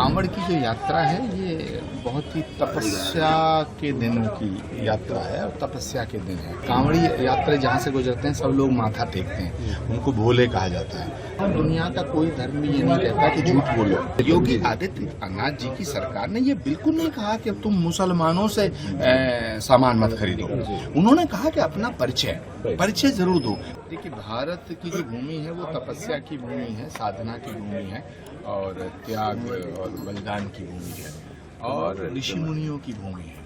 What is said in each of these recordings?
कांवड़ की जो यात्रा है ये बहुत ही तपस्या के दिनों की यात्रा है और तपस्या के दिन है। कांवड़ी यात्रा जहाँ से गुजरते हैं सब लोग माथा टेकते हैं, उनको भोले कहा जाता है। और दुनिया का कोई धर्म ये नहीं कहता कि झूठ बोलो। योगी आदित्यनाथ जी की सरकार ने ये बिल्कुल नहीं कहा कि तुम मुसलमानों से सामान मत खरीदो। उन्होंने कहा कि अपना परिचय जरूर दो। देखिए, भारत की जो भूमि है वो तपस्या की भूमि है, साधना की भूमि है और त्याग और बलिदान की भूमि है और ऋषि मुनियों की भूमि है।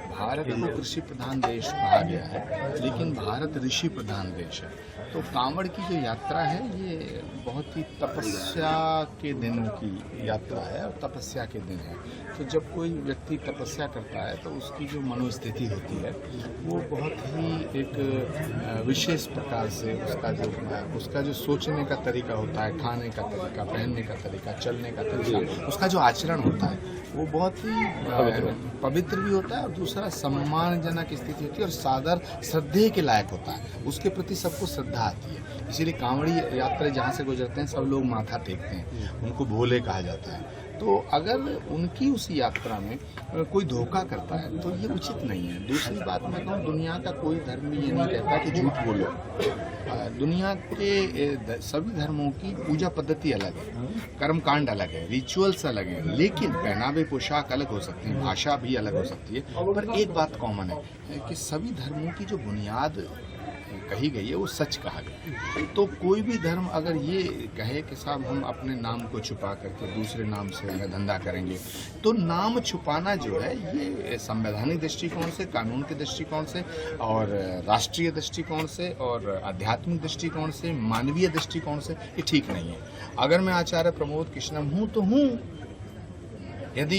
भारत को कृषि प्रधान देश कहा गया है, लेकिन भारत ऋषि प्रधान देश है। तो कांवड़ की जो यात्रा है ये बहुत ही तपस्या के दिनों की यात्रा है और तपस्या के दिन है। तो जब कोई व्यक्ति तपस्या करता है तो उसकी जो मनोस्थिति होती है वो बहुत ही एक विशेष प्रकार से उसका जो सोचने का तरीका होता है, खाने का तरीका, पहनने का तरीका, चलने का तरीका, उसका जो आचरण होता है वो बहुत ही पवित्र भी होता है और दूसरा सम्मानजनक स्थिति होती है और सादर श्रद्धेय के लायक होता है। उसके प्रति सबको श्रद्धा आती है। इसीलिए कांवड़ी यात्रा जहाँ से गुजरते हैं सब लोग माथा टेकते हैं, उनको भोले कहा जाता है। तो अगर उनकी उस यात्रा में कोई धोखा करता है तो ये उचित नहीं है। दूसरी बात मैं कहूँ, दुनिया का कोई धर्म ये नहीं कहता कि झूठ बोलो। दुनिया के सभी धर्मों की पूजा पद्धति अलग है, कर्मकांड अलग है, रिचुअल्स अलग है, लेकिन पहनावे पोशाक अलग हो सकते हैं, भाषा भी अलग हो सकती है। पर एक बात कॉमन है कि सभी धर्मों की जो बुनियाद कही गई है वो सच कहा गया। तो कोई भी धर्म अगर ये कहे कि साहब हम अपने नाम को छुपा करके दूसरे नाम से धंधा करेंगे, तो नाम छुपाना जो है ये संवैधानिक दृष्टिकोण से, कानून के दृष्टिकोण से और राष्ट्रीय दृष्टिकोण से और आध्यात्मिक दृष्टिकोण से, मानवीय दृष्टिकोण से ये ठीक नहीं है। अगर मैं आचार्य प्रमोद कृष्णम हूँ तो हूँ, यदि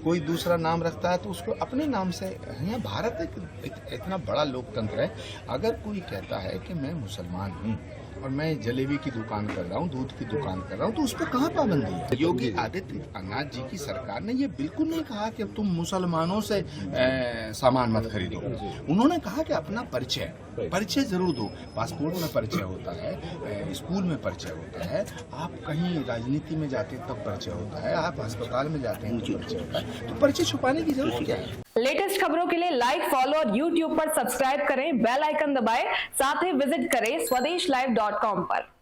कोई दूसरा नाम रखता है तो उसको अपने नाम से। यहाँ भारत एक इतना बड़ा लोकतंत्र है। अगर कोई कहता है कि मैं मुसलमान हूँ और मैं जलेबी की दुकान कर रहा हूँ, दूध की दुकान कर रहा हूँ, तो उस पर कहाँ पाबंदी है? योगी आदित्यनाथ जी की सरकार ने ये बिल्कुल नहीं कहा कि तुम मुसलमानों से सामान मत खरीदो। उन्होंने कहा कि अपना परिचय जरूर दो। पासपोर्ट में परिचय होता है, स्कूल में परिचय होता है, आप कहीं राजनीति में जाते हैं तब परिचय होता है, आप अस्पताल में जाते हैं तो परिचय होता है। तो परिचय छुपाने की जरूरत क्या है? लेटेस्ट खबरों के लिए लाइक, फॉलो और YouTube पर सब्सक्राइब करें, बेल आइकन दबाएं, साथ ही विजिट करें swedishlive.com पर।